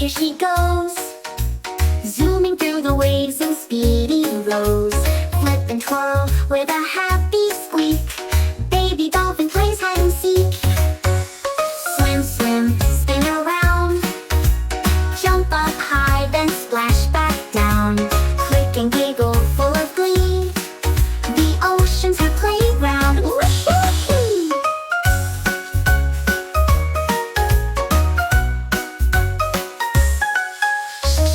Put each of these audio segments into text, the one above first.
here she goes, zooming through the waves in speedy rows. Flip and twirl with a happy squeak, baby dolphin plays hide and seek. Swim, swim, spin around, jump up high, then splash back down. Click and giggle, full of glee, the ocean's her playground. Wheeheehee!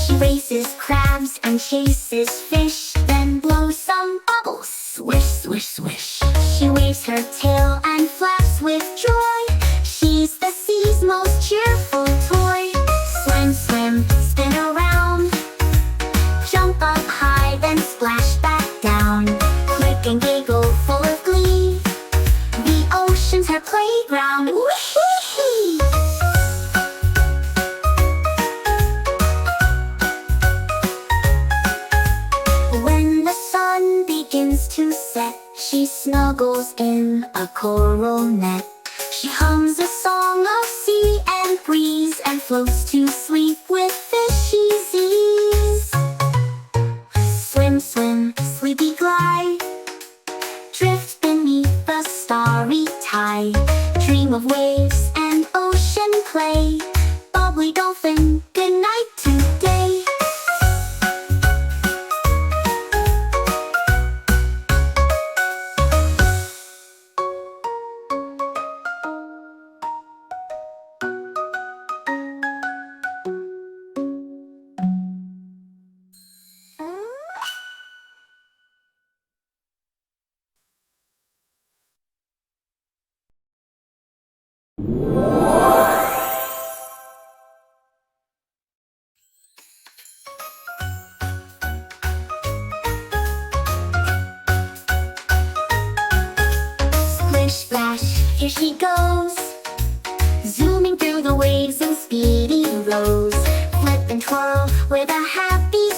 She races crabs and chases fish, then blows some bubbles, swish, swish, swish. She waves her tail and flaps with joy, she's the sea's most cheerful toy. Swim, swim, spin around, jump up high, then splash back down. Click and giggle, full of glee, the ocean's her playground. Wee-hee-hee! When the sun begins to set, she snuggles in a coral net. She hums a song of sea and breeze, and floats to sleep with fishy's ease. Swim, swim, sleepy glide, drift beneath the starry tide. Dream of waves and ocean play, bubbly dolphin, good night today. Splish, splash, here she goes, zooming through the waves in speedy rows. Flip and twirl with a happy